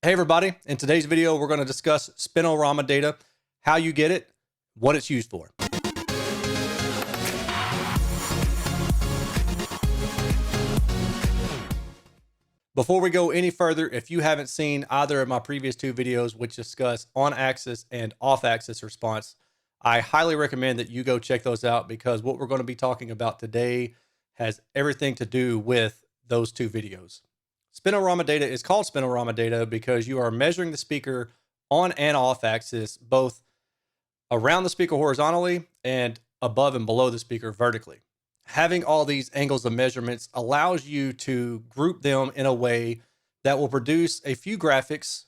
Hey everybody, in today's video we're going to discuss Spinorama data, how you get it, what it's used for. Before we go any further, if you haven't seen either of my previous two videos which discuss on-axis and off-axis response, I highly recommend that you go check those out because what we're going to be talking about today has everything to do with those two videos. Spinorama data is called Spinorama data because you are measuring the speaker on and off axis, both around the speaker horizontally and above and below the speaker vertically. Having all these angles of measurements allows you to group them in a way that will produce a few graphics,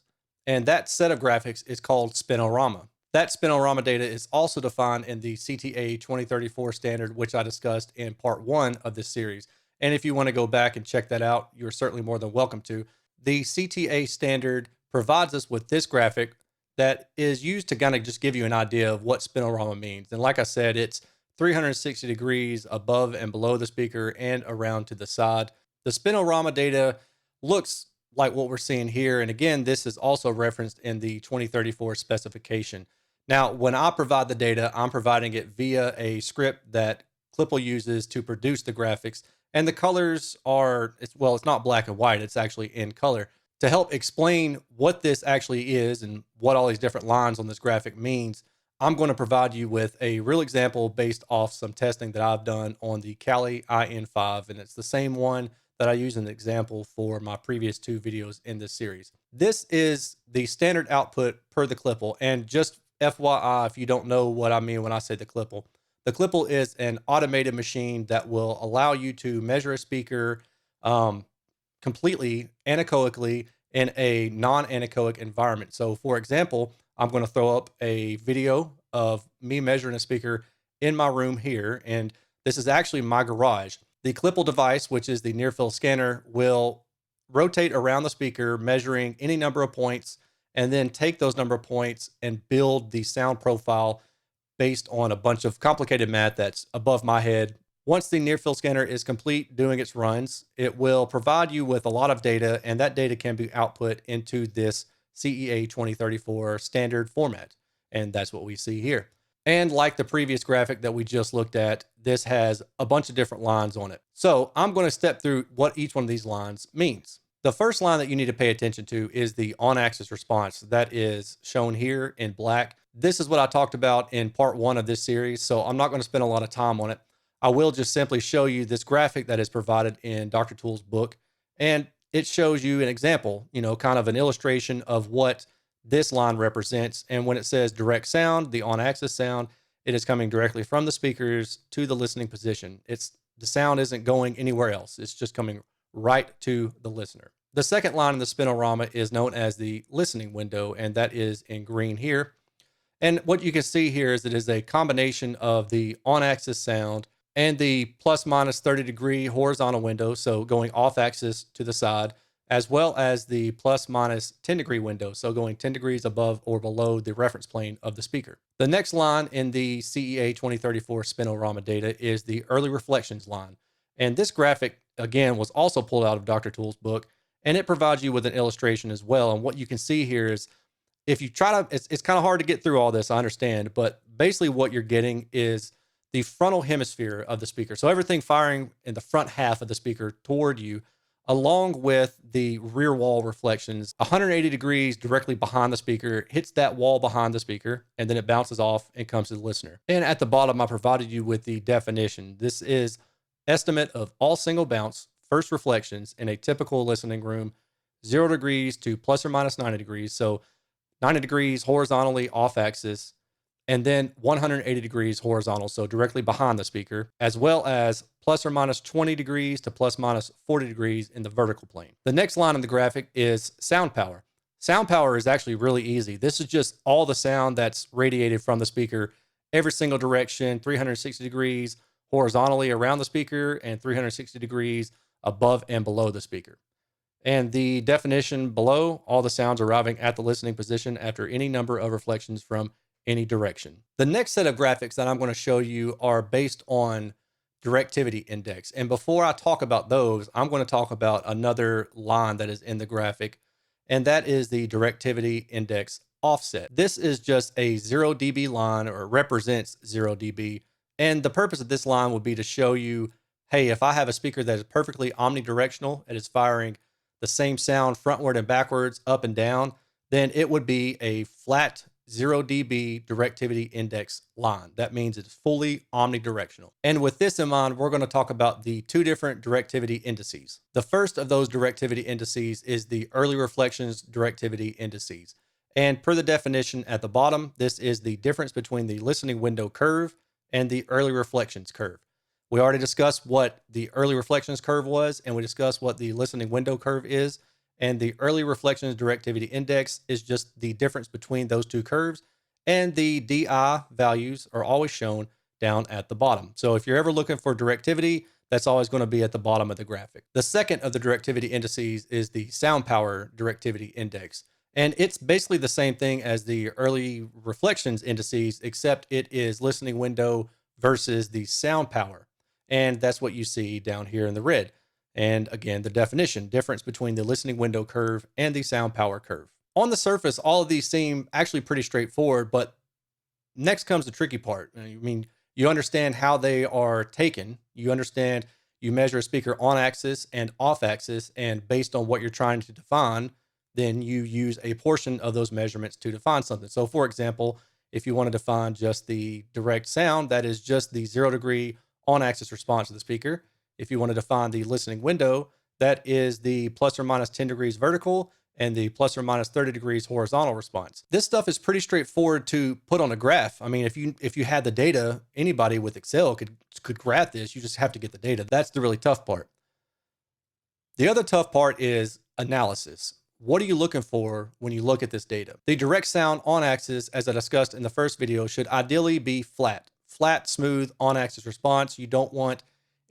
and that set of graphics is called Spinorama. That Spinorama data is also defined in the CTA 2034 standard, which I discussed in part 1 of this series. And if you want to go back and check that out, you're certainly more than welcome to. The CTA standard provides us with this graphic that is used to kind of just give you an idea of what Spinorama means. And like I said, it's 360 degrees above and below the speaker and around to the side. The Spinorama data looks like what we're seeing here. And again, this is also referenced in the 2034 specification. Now, when I provide the data, I'm providing it via a script that Clipple uses to produce the graphics. And the colors are, it's not black and white, it's actually in color. To help explain what this actually is and what all these different lines on this graphic means, I'm going to provide you with a real example based off some testing that I've done on the Kali IN5, and it's the same one that I use as an example for my previous two videos in this series. This is the standard output per the Clipple, and just FYI, if you don't know what I mean when I say the Clipple is an automated machine that will allow you to measure a speaker completely anechoically in a non-anechoic environment. So for example, I'm going to throw up a video of me measuring a speaker in my room here, and this is actually my garage. The Clipple device, which is the near field scanner, will rotate around the speaker, measuring any number of points, and then take those number of points and build the sound profile based on a bunch of complicated math that's above my head. Once the near field scanner is complete doing its runs, it will provide you with a lot of data, and that data can be output into this CEA 2034 standard format. And that's what we see here. And like the previous graphic that we just looked at, this has a bunch of different lines on it. So I'm going to step through what each one of these lines means. The first line that you need to pay attention to is the on-axis response that is shown here in black. This is what I talked about in part 1 of this series, so I'm not going to spend a lot of time on it. I will just simply show you this graphic that is provided in Dr. Tool's book, and it shows you an example, kind of an illustration of what this line represents. And when it says direct sound, the on-axis sound, it is coming directly from the speakers to the listening position. The sound isn't going anywhere else. It's just coming right to the listener. The second line in the Spinorama is known as the listening window, and that is in green here. And what you can see here is it is a combination of the on-axis sound and the plus minus 30 degree horizontal window, so going off axis to the side, as well as the plus minus 10 degree window, so going 10 degrees above or below the reference plane of the speaker. The next line in the CEA 2034 Spinorama data is the early reflections line. And this graphic, again, was also pulled out of Dr. Tool's book, and it provides you with an illustration as well. And what you can see here is, if you try to, it's kind of hard to get through all this, I understand, but basically what you're getting is the frontal hemisphere of the speaker. So everything firing in the front half of the speaker toward you, along with the rear wall reflections, 180 degrees directly behind the speaker, hits that wall behind the speaker, and then it bounces off and comes to the listener. And at the bottom, I provided you with the definition. This is estimate of all single bounce first reflections in a typical listening room, 0 degrees to plus or minus 90 degrees. So 90 degrees horizontally off axis, and then 180 degrees horizontal, so directly behind the speaker, as well as plus or minus 20 degrees to plus minus 40 degrees in the vertical plane. The next line in the graphic is sound power. Sound power is actually really easy. This is just all the sound that's radiated from the speaker, every single direction, 360 degrees horizontally around the speaker and 360 degrees above and below the speaker. And the definition below, all the sounds arriving at the listening position after any number of reflections from any direction. The next set of graphics that I'm going to show you are based on directivity index. And before I talk about those, I'm going to talk about another line that is in the graphic, and that is the directivity index offset. This is just a 0 dB line, or it represents 0 dB. And the purpose of this line would be to show you, hey, if I have a speaker that is perfectly omnidirectional and is firing the same sound frontward and backwards, up and down, then it would be a flat 0 dB directivity index line. That means it's fully omnidirectional. And with this in mind, we're going to talk about the two different directivity indices. The first of those directivity indices is the early reflections directivity indices. And per the definition at the bottom, this is the difference between the listening window curve and the early reflections curve. We already discussed what the early reflections curve was, and we discussed what the listening window curve is. And the early reflections directivity index is just the difference between those two curves. And the DI values are always shown down at the bottom. So if you're ever looking for directivity, that's always going to be at the bottom of the graphic. The second of the directivity indices is the sound power directivity index. And it's basically the same thing as the early reflections indices, except it is listening window versus the sound power. And that's what you see down here in the red. And again, the definition, difference between the listening window curve and the sound power curve. On the surface, all of these seem actually pretty straightforward, but next comes the tricky part. I mean, you understand how they are taken. You understand you measure a speaker on axis and off axis, and based on what you're trying to define, then you use a portion of those measurements to define something. So for example, if you want to define just the direct sound, that is just the 0 degree on axis response of the speaker. If you want to define the listening window, that is the plus or minus 10 degrees vertical and the plus or minus 30 degrees horizontal response. This stuff is pretty straightforward to put on a graph. I mean, if you had the data, anybody with Excel could graph this. You just have to get the data. That's the really tough part. The other tough part is analysis. What are you looking for when you look at this data? The direct sound on axis, as I discussed in the first video, should ideally be flat. Flat, smooth, on axis response. You don't want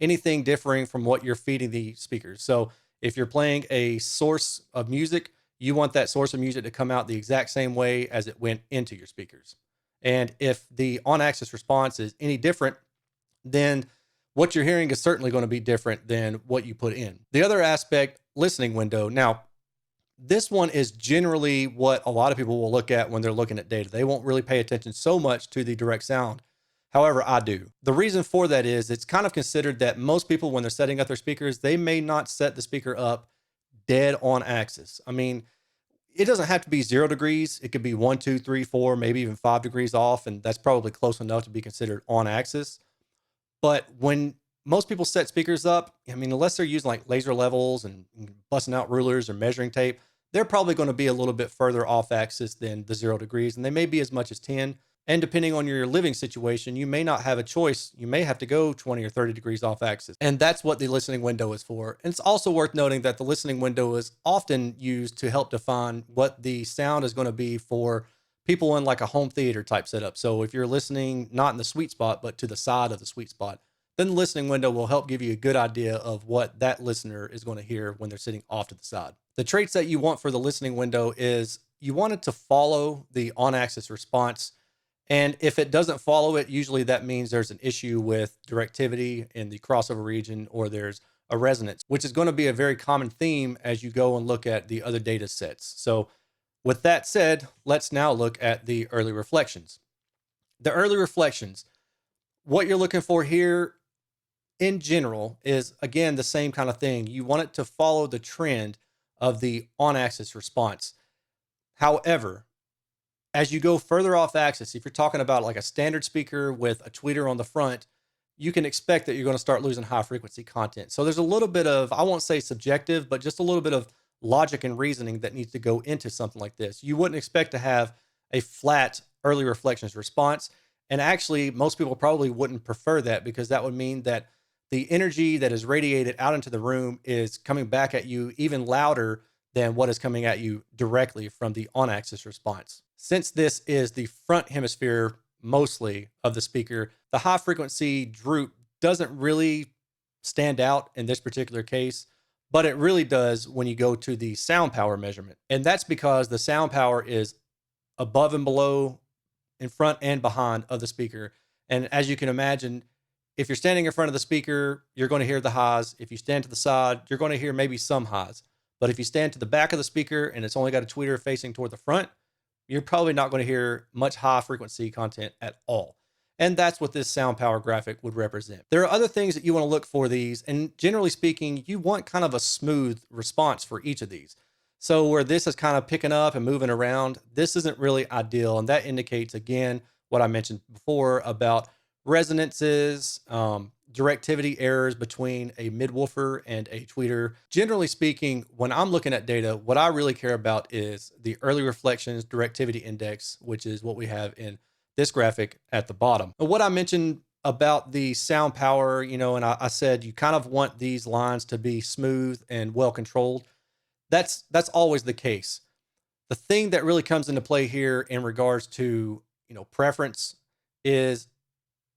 anything differing from what you're feeding the speakers. So if you're playing a source of music, you want that source of music to come out the exact same way as it went into your speakers. And if the on axis response is any different, then what you're hearing is certainly going to be different than what you put in. The other aspect, listening window. Now, this one is generally what a lot of people will look at when they're looking at data. They won't really pay attention so much to the direct sound. However, I do. The reason for that is it's kind of considered that most people, when they're setting up their speakers, they may not set the speaker up dead on axis. I mean, it doesn't have to be 0 degrees. It could be 1, 2, 3, 4, maybe even 5 degrees off. And that's probably close enough to be considered on axis. But when most people set speakers up, I mean, unless they're using like laser levels and busting out rulers or measuring tape, they're probably going to be a little bit further off axis than the 0 degrees. And they may be as much as 10. And depending on your living situation, you may not have a choice. You may have to go 20 or 30 degrees off axis. And that's what the listening window is for. And it's also worth noting that the listening window is often used to help define what the sound is going to be for people in like a home theater type setup. So if you're listening not in the sweet spot, but to the side of the sweet spot, then the listening window will help give you a good idea of what that listener is going to hear when they're sitting off to the side. The traits that you want for the listening window is you want it to follow the on-axis response. And if it doesn't follow it, usually that means there's an issue with directivity in the crossover region, or there's a resonance, which is going to be a very common theme as you go and look at the other data sets. So with that said, let's now look at the early reflections. The early reflections, what you're looking for here in general is, again, the same kind of thing. You want it to follow the trend of the on-axis response. However, as you go further off axis, if you're talking about like a standard speaker with a tweeter on the front, you can expect that you're going to start losing high frequency content. So there's a little bit of, I won't say subjective, but just a little bit of logic and reasoning that needs to go into something like this. You wouldn't expect to have a flat early reflections response. And actually, most people probably wouldn't prefer that, because that would mean that the energy that is radiated out into the room is coming back at you even louder than what is coming at you directly from the on-axis response. Since this is the front hemisphere mostly of the speaker, the high frequency droop doesn't really stand out in this particular case, but it really does when you go to the sound power measurement. And that's because the sound power is above and below, in front and behind of the speaker. And as you can imagine, if you're standing in front of the speaker, you're going to hear the highs. If you stand to the side, you're going to hear maybe some highs. But if you stand to the back of the speaker and it's only got a tweeter facing toward the front, you're probably not going to hear much high frequency content at all. And that's what this sound power graphic would represent. There are other things that you want to look for these, and generally speaking, you want kind of a smooth response for each of these. So where this is kind of picking up and moving around, this isn't really ideal. And that indicates, again, what I mentioned before about resonances, directivity errors between a midwoofer and a tweeter. Generally speaking, when I'm looking at data, what I really care about is the early reflections directivity index, which is what we have in this graphic at the bottom. And what I mentioned about the sound power, and I said you kind of want these lines to be smooth and well controlled. That's always the case. The thing that really comes into play here in regards to, preference is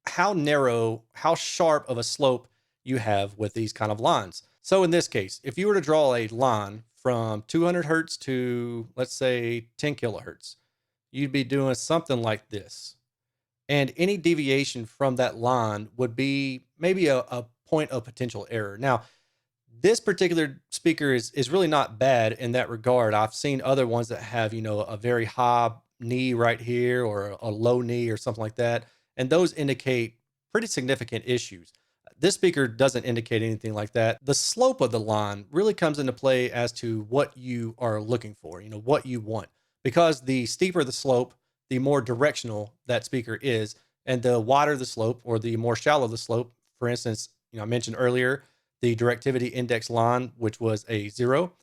how narrow, how sharp of a slope you have with these kind of lines. So in this case, if you were to draw a line from 200 hertz to, let's say, 10 kilohertz, you'd be doing something like this. And any deviation from that line would be maybe a point of potential error. Now, this particular speaker is really not bad in that regard. I've seen other ones that have, a very high knee right here or a low knee or something like that. And those indicate pretty significant issues. This speaker doesn't indicate anything like that. The slope of the line really comes into play as to what you are looking for, what you want. Because the steeper the slope, the more directional that speaker is. And the wider the slope or the more shallow the slope, for instance, I mentioned earlier, the directivity index line, which was a 0.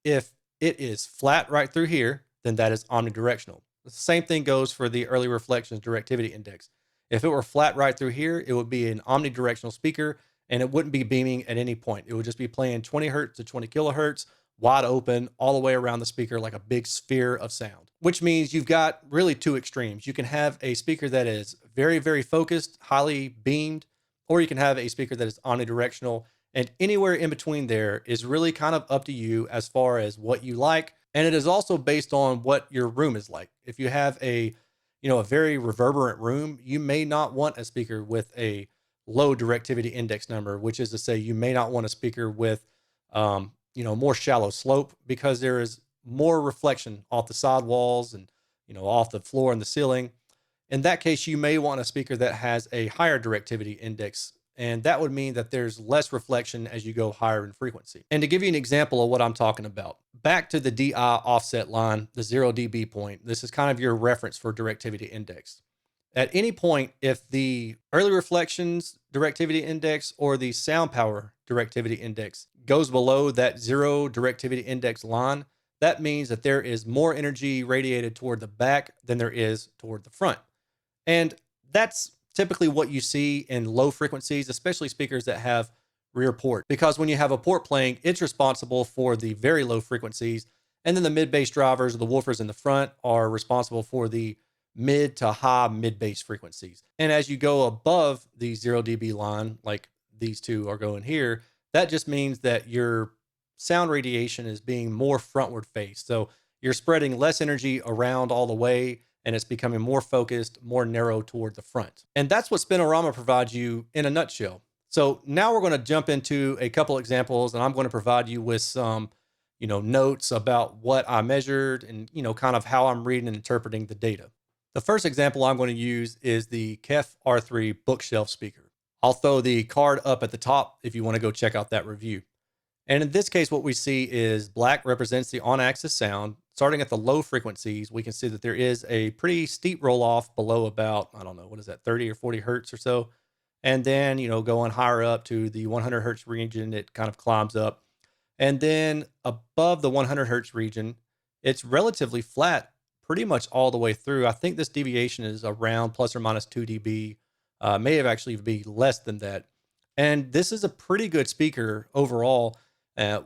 If it is flat right through here, then that is omnidirectional. The same thing goes for the early reflections directivity index. If it were flat right through here, it would be an omnidirectional speaker and it wouldn't be beaming at any point. It would just be playing 20 hertz to 20 kilohertz, wide open, all the way around the speaker like a big sphere of sound, which means you've got really two extremes. You can have a speaker that is very, very focused, highly beamed, or you can have a speaker that is omnidirectional. And anywhere in between there is really kind of up to you as far as what you like. And it is also based on what your room is like. If you have a very reverberant room, you may not want a speaker with a low directivity index number, which is to say you may not want a speaker with, more shallow slope because there is more reflection off the side walls and, off the floor and the ceiling. In that case, you may want a speaker that has a higher directivity index. And that would mean that there's less reflection as you go higher in frequency. And to give you an example of what I'm talking about, back to the DI offset line, the 0 dB point, this is kind of your reference for directivity index. At any point, if the early reflections directivity index or the sound power directivity index goes below that 0 directivity index line, that means that there is more energy radiated toward the back than there is toward the front. And that's typically what you see in low frequencies, especially speakers that have rear port, because when you have a port playing, it's responsible for the very low frequencies. And then the mid bass drivers or the woofers in the front are responsible for the mid to high mid bass frequencies. And as you go above the 0 dB line, like these two are going here, that just means that your sound radiation is being more frontward faced. So you're spreading less energy around all the way, and it's becoming more focused, more narrow toward the front. And that's what Spinorama provides you in a nutshell. So now we're going to jump into a couple examples, and I'm going to provide you with some, notes about what I measured and, kind of how I'm reading and interpreting the data. The first example I'm going to use is the KEF R3 bookshelf speaker. I'll throw the card up at the top if you want to go check out that review. And in this case, what we see is black represents the on-axis sound. Starting at the low frequencies, we can see that there is a pretty steep roll-off below about, 30 or 40 hertz or so. And then, going higher up to the 100 hertz region, it kind of climbs up. And then above the 100 hertz region, it's relatively flat pretty much all the way through. I think this deviation is around plus or minus 2 dB, may have actually be less than that. And this is a pretty good speaker overall.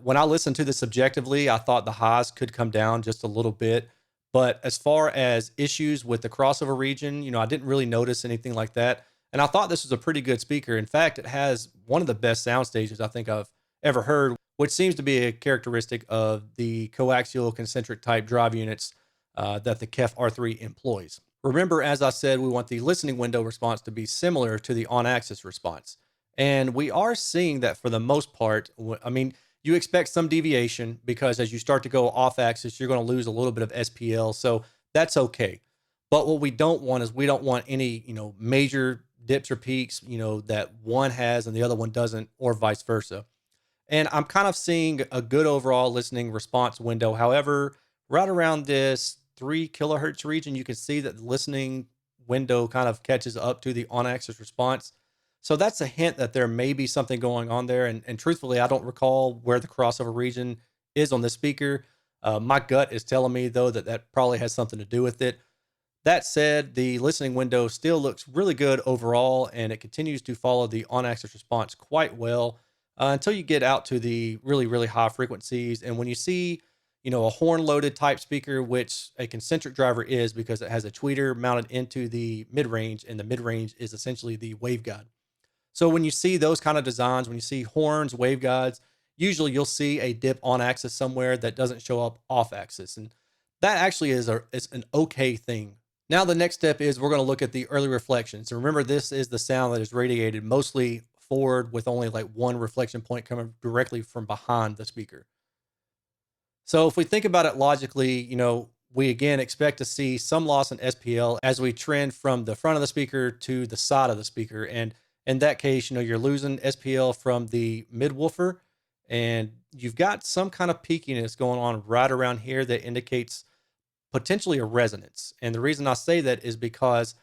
When I listened to this subjectively, I thought the highs could come down just a little bit. But as far as issues with the crossover region, I didn't really notice anything like that. And I thought this was a pretty good speaker. In fact, it has one of the best sound stages I think I've ever heard, which seems to be a characteristic of the coaxial concentric type drive units that the KEF R3 employs. Remember, as I said, we want the listening window response to be similar to the on-axis response. And we are seeing that for the most part. You expect some deviation because as you start to go off axis, you're going to lose a little bit of SPL. So that's okay. But what we don't want is we don't want any, major dips or peaks, that one has and the other one doesn't, or vice versa. And I'm kind of seeing a good overall listening response window. However, right around this 3 kilohertz region, you can see that the listening window kind of catches up to the on axis response. So that's a hint that there may be something going on there. And truthfully, I don't recall where the crossover region is on this speaker. My gut is telling me, though, that that probably has something to do with it. That said, the listening window still looks really good overall, and it continues to follow the on-axis response quite well until you get out to the really, really high frequencies. And when you see, a horn-loaded type speaker, which a concentric driver is because it has a tweeter mounted into the mid-range, and the mid-range is essentially the waveguide. So when you see those kind of designs, when you see horns, waveguides, usually you'll see a dip on axis somewhere that doesn't show up off axis. And that actually is an okay thing. Now, the next step is we're going to look at the early reflections. And remember, this is the sound that is radiated mostly forward with only like one reflection point coming directly from behind the speaker. So if we think about it logically, we again expect to see some loss in SPL as we trend from the front of the speaker to the side of the speaker. And in that case, you're losing SPL from the mid-woofer, and you've got some kind of peakiness going on right around here that indicates potentially a resonance. And the reason I say that is because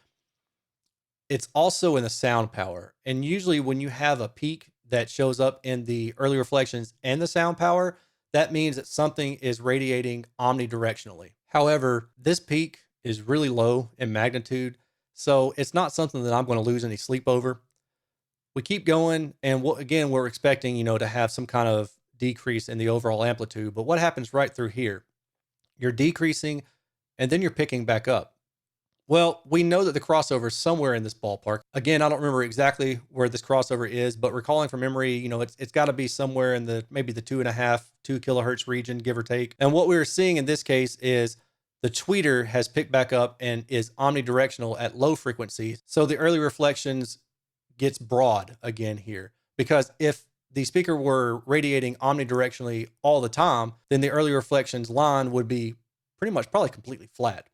it's also in the sound power. And usually when you have a peak that shows up in the early reflections and the sound power, that means that something is radiating omnidirectionally. However, this peak is really low in magnitude, so it's not something that I'm going to lose any sleep over. We keep going, and again, we're expecting, to have some kind of decrease in the overall amplitude. But what happens right through here? You're decreasing, and then you're picking back up. Well, we know that the crossover is somewhere in this ballpark. Again, I don't remember exactly where this crossover is, but recalling from memory, it's got to be somewhere in maybe the 2 kilohertz region, give or take. And what we were seeing in this case is the tweeter has picked back up and is omnidirectional at low frequencies. So the early reflections gets broad again here, because if the speaker were radiating omnidirectionally all the time, then the early reflections line would be pretty much probably completely flat.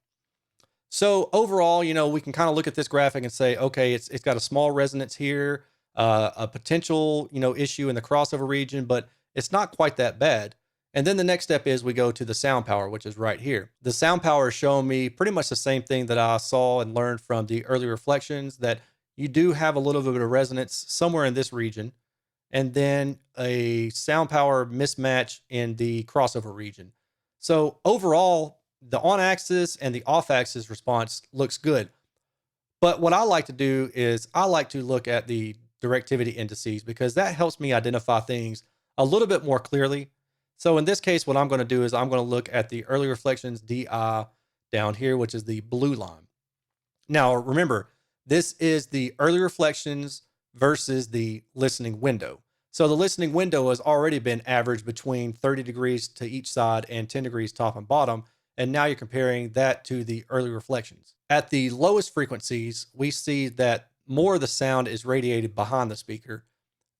So overall, we can kind of look at this graphic and say, okay, it's got a small resonance here, a potential, issue in the crossover region, but it's not quite that bad. And then the next step is we go to the sound power, which is right here. The sound power is showing me pretty much the same thing that I saw and learned from the early reflections, that you do have a little bit of resonance somewhere in this region, and then a sound power mismatch in the crossover region. So overall, the on-axis and the off-axis response looks good. But what I like to do is I like to look at the directivity indices, because that helps me identify things a little bit more clearly. So in this case, what I'm going to do is I'm going to look at the early reflections DI down here, which is the blue line. Now, remember, this is the early reflections versus the listening window. So the listening window has already been averaged between 30 degrees to each side and 10 degrees top and bottom. And now you're comparing that to the early reflections. At the lowest frequencies, we see that more of the sound is radiated behind the speaker.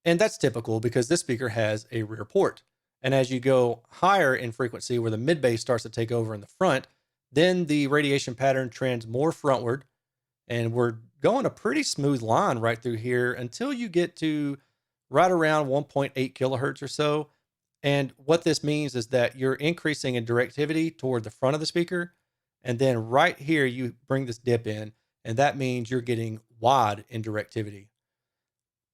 And that's typical because this speaker has a rear port. And as you go higher in frequency, where the mid bass starts to take over in the front, then the radiation pattern trends more frontward. And we're going a pretty smooth line right through here until you get to right around 1.8 kilohertz or so. And what this means is that you're increasing in directivity toward the front of the speaker. And then right here, you bring this dip in, and that means you're getting wide in directivity.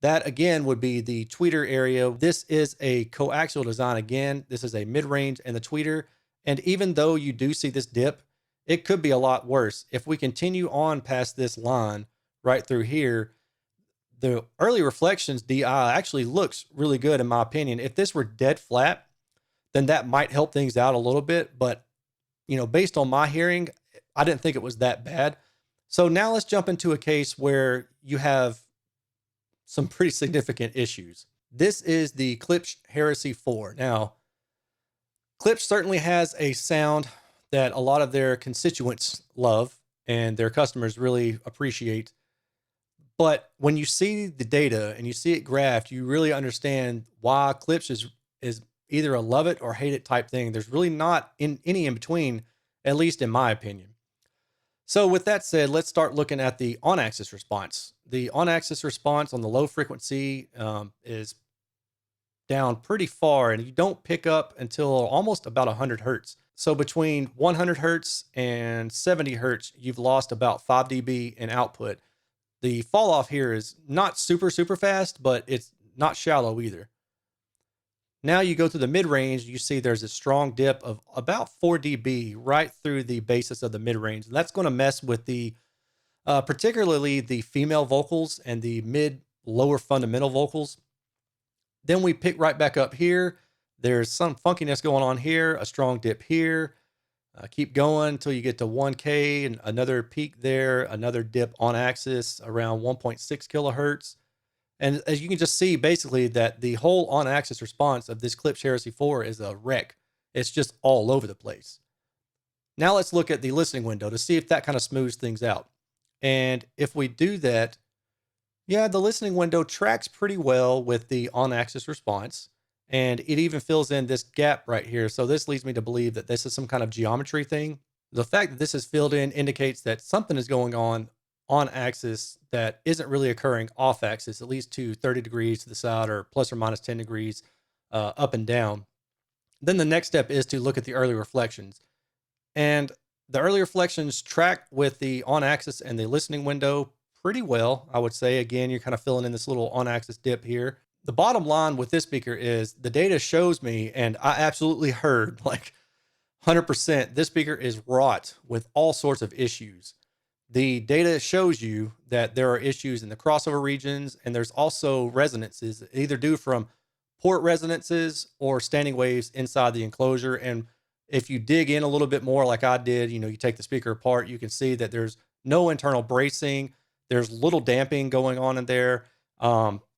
That again would be the tweeter area. This is a coaxial design. Again, this is a mid-range and the tweeter. And even though you do see this dip, it could be a lot worse. If we continue on past this line right through here, the early reflections DI actually looks really good in my opinion. If this were dead flat, then that might help things out a little bit. But, based on my hearing, I didn't think it was that bad. So now let's jump into a case where you have some pretty significant issues. This is the Klipsch Heresy 4. Now, Klipsch certainly has a sound that a lot of their constituents love and their customers really appreciate. But when you see the data and you see it graphed, you really understand why Klipsch is either a love it or hate it type thing. There's really not any in between, at least in my opinion. So with that said, let's start looking at the on-axis response. The on-axis response on the low frequency is down pretty far, and you don't pick up until almost about 100 hertz. So between 100 hertz and 70 hertz, you've lost about 5 dB in output. The fall off here is not super fast, but it's not shallow either. Now you go to the mid-range, you see there's a strong dip of about 4 dB right through the basis of the mid-range. And that's going to mess with the, particularly the female vocals and the mid-lower fundamental vocals. Then we pick right back up here. There's some funkiness going on here, a strong dip here. Keep going until you get to 1K and another peak there, another dip on axis around 1.6 kilohertz. And as you can just see, basically, that the whole on-axis response of this Klipsch Heresy 4 is a wreck. It's just all over the place. Now let's look at the listening window to see if that kind of smooths things out. And if we do that, yeah, the listening window tracks pretty well with the on-axis response. And it even fills in this gap right here. So this leads me to believe that this is some kind of geometry thing. The fact that this is filled in indicates that something is going on axis that isn't really occurring off axis, at least to 30 degrees to the side or plus or minus 10 degrees up and down. Then the next step is to look at the early reflections. And the early reflections track with the on axis and the listening window pretty well, I would say. Again, you're kind of filling in this little on axis dip here. The bottom line with this speaker is the data shows me, and I absolutely heard like 100%, this speaker is wrought with all sorts of issues. The data shows you that there are issues in the crossover regions, and there's also resonances, either due from port resonances or standing waves inside the enclosure. And if you dig in a little bit more, like I did, you take the speaker apart, you can see that there's no internal bracing. There's little damping going on in there.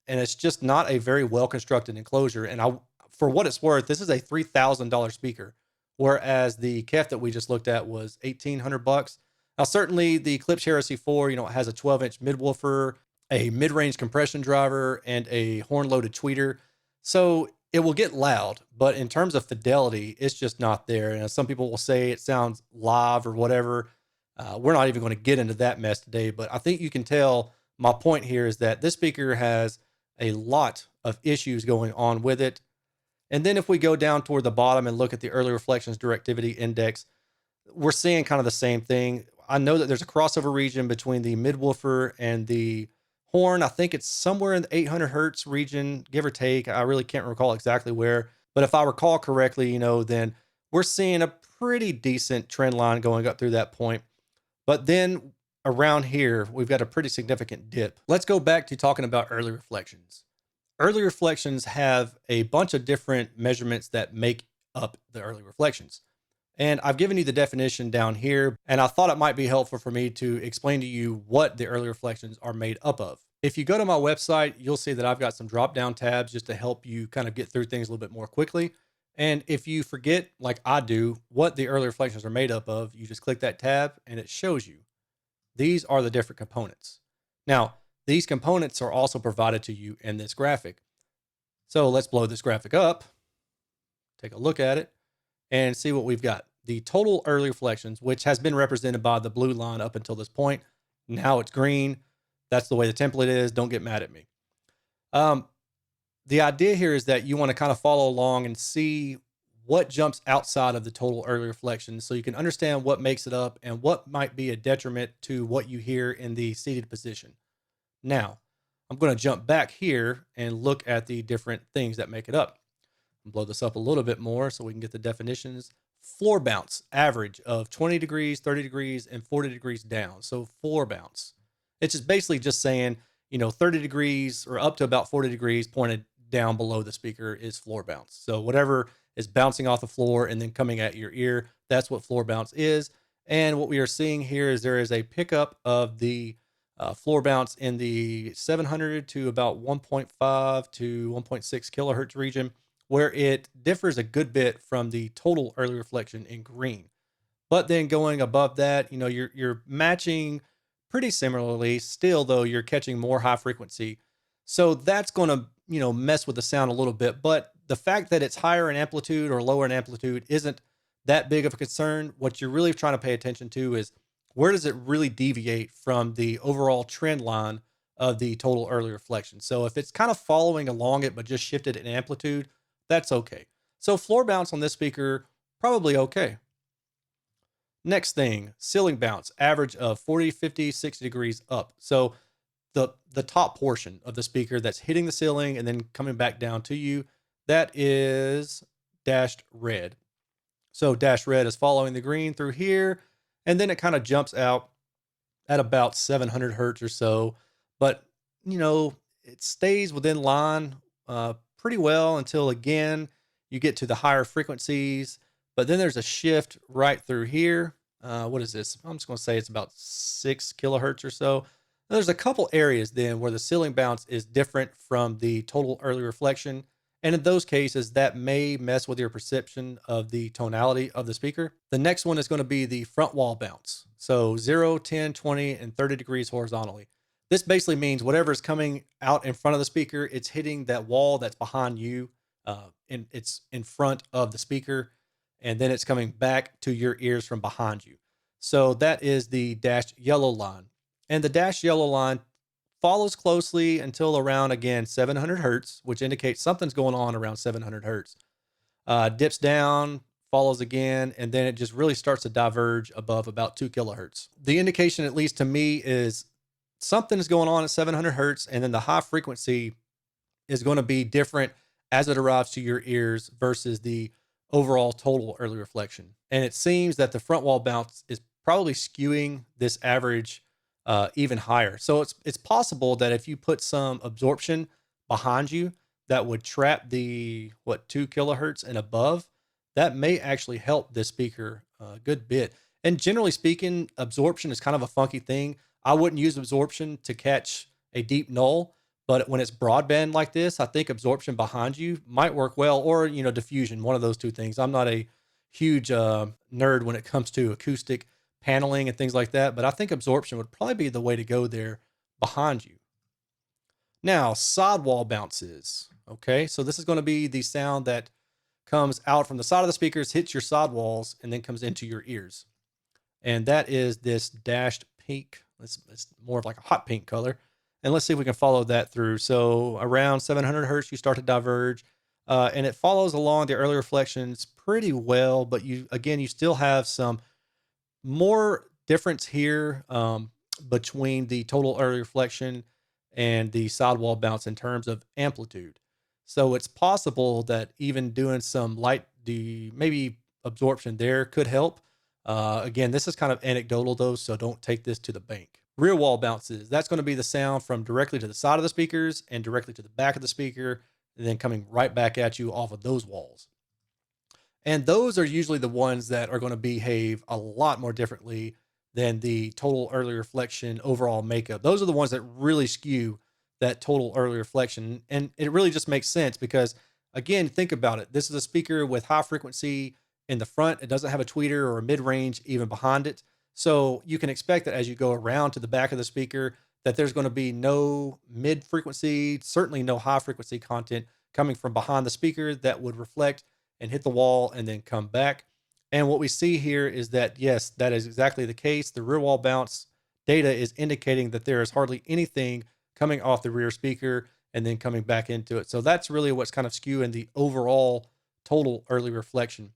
And it's just not a very well-constructed enclosure. And for what it's worth, this is a $3,000 speaker, whereas the KEF that we just looked at was $1,800. Now, certainly the Klipsch Heresy 4, it has a 12-inch midwoofer, a mid-range compression driver, and a horn-loaded tweeter. So it will get loud, but in terms of fidelity, it's just not there. And some people will say it sounds live or whatever. We're not even going to get into that mess today, but I think you can tell my point here is that this speaker has a lot of issues going on with it. And then if we go down toward the bottom and look at the early reflections directivity index, we're seeing kind of the same thing. I know that there's a crossover region between the midwoofer and the horn. I think it's somewhere in the 800 hertz region, give or take. I really can't recall exactly where, but if I recall correctly, then we're seeing a pretty decent trend line going up through that point. But then around here, we've got a pretty significant dip. Let's go back to talking about early reflections. Early reflections have a bunch of different measurements that make up the early reflections. And I've given you the definition down here, and I thought it might be helpful for me to explain to you what the early reflections are made up of. If you go to my website, you'll see that I've got some drop-down tabs just to help you kind of get through things a little bit more quickly. And if you forget, like I do, what the early reflections are made up of, you just click that tab and it shows you. These are the different components. Now, these components are also provided to you in this graphic. So let's blow this graphic up, take a look at it, and see what we've got. The total early reflections, which has been represented by the blue line up until this point. Now it's green. That's the way the template is. Don't get mad at me. The idea here is that you want to kind of follow along and see what jumps outside of the total early reflections so you can understand what makes it up and what might be a detriment to what you hear in the seated position. Now, I'm going to jump back here and look at the different things that make it up. Blow this up a little bit more so we can get the definitions. Floor bounce, average of 20 degrees, 30 degrees, and 40 degrees down. So floor bounce. It's just basically just saying, 30 degrees or up to about 40 degrees pointed down below the speaker is floor bounce. So whatever is bouncing off the floor and then coming at your ear, that's what floor bounce is. And what we are seeing here is there is a pickup of the floor bounce in the 700 to about 1.5 to 1.6 kilohertz region, where it differs a good bit from the total early reflection in green. But then going above that, you're matching pretty similarly. Still, though, you're catching more high frequency. So that's going to, mess with the sound a little bit. But the fact that it's higher in amplitude or lower in amplitude isn't that big of a concern. What you're really trying to pay attention to is where does it really deviate from the overall trend line of the total early reflection. So if it's kind of following along it, but just shifted in amplitude, that's okay. So floor bounce on this speaker, probably okay. Next thing, ceiling bounce, average of 40, 50, 60 degrees up. So the top portion of the speaker that's hitting the ceiling and then coming back down to you, that is dashed red. So dash red is following the green through here, and then it kind of jumps out at about 700 hertz or so. But, it stays within line pretty well until, again, you get to the higher frequencies. But then there's a shift right through here. What is this? I'm just going to say it's about 6 kilohertz or so. There's a couple areas then where the ceiling bounce is different from the total early reflection. And in those cases, that may mess with your perception of the tonality of the speaker. The next one is going to be the front wall bounce. So 0, 10, 20, and 30 degrees horizontally. This basically means whatever is coming out in front of the speaker, it's hitting that wall that's behind you. And it's in front of the speaker. And then it's coming back to your ears from behind you. So that is the dashed yellow line. And the dashed yellow line follows closely until around, again, 700 hertz, which indicates something's going on around 700 hertz. Dips down, follows again, and then it just really starts to diverge above about 2 kilohertz. The indication, at least to me, is something is going on at 700 hertz, and then the high frequency is going to be different as it arrives to your ears versus the overall total early reflection. And it seems that the front wall bounce is probably skewing this average even higher. So it's possible that if you put some absorption behind you that would trap the 2 kilohertz and above, that may actually help this speaker a good bit. And generally speaking, absorption is kind of a funky thing. I wouldn't use absorption to catch a deep null, but when it's broadband like this, I think absorption behind you might work well, or diffusion, one of those two things. I'm not a huge nerd when it comes to acoustic paneling and things like that, but I think absorption would probably be the way to go there behind you. Now, sidewall bounces. Okay, so this is going to be the sound that comes out from the side of the speakers, hits your sidewalls, and then comes into your ears. And that is this dashed pink. It's more of like a hot pink color. And let's see if we can follow that through. So around 700 hertz, you start to diverge, and it follows along the early reflections pretty well, but you still have some more difference here between the total early reflection and the sidewall bounce in terms of amplitude. So it's possible that even doing some maybe absorption there could help. Again, this is kind of anecdotal though, so don't take this to the bank. Rear wall bounces, that's going to be the sound from directly to the side of the speakers and directly to the back of the speaker, and then coming right back at you off of those walls. And those are usually the ones that are going to behave a lot more differently than the total early reflection overall makeup. Those are the ones that really skew that total early reflection. And it really just makes sense because, again, think about it. This is a speaker with high frequency in the front. It doesn't have a tweeter or a mid-range even behind it. So you can expect that as you go around to the back of the speaker, that there's going to be no mid frequency, certainly no high frequency content coming from behind the speaker that would reflect and hit the wall and then come back. And what we see here is that, yes, that is exactly the case. The rear wall bounce data is indicating that there is hardly anything coming off the rear speaker and then coming back into it. So that's really what's kind of skewing the overall total early reflection.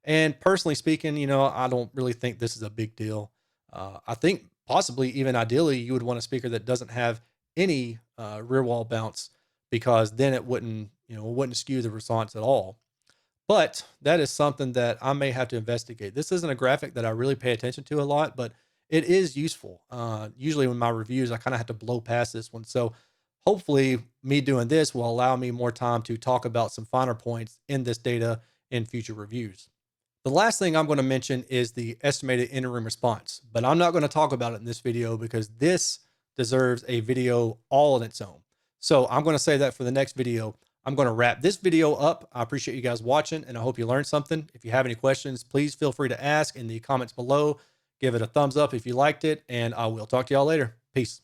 And personally speaking, I don't really think this is a big deal. I think possibly even ideally you would want a speaker that doesn't have any rear wall bounce, because then it wouldn't skew the response at all. But that is something that I may have to investigate. This isn't a graphic that I really pay attention to a lot, but it is useful. Usually in my reviews, I kind of have to blow past this one. So hopefully me doing this will allow me more time to talk about some finer points in this data in future reviews. The last thing I'm going to mention is the estimated in-room response, but I'm not going to talk about it in this video because this deserves a video all on its own. So I'm going to say that for the next video. I'm going to wrap this video up. I appreciate you guys watching, and I hope you learned something. If you have any questions, please feel free to ask in the comments below. Give it a thumbs up if you liked it, and I will talk to y'all later. Peace.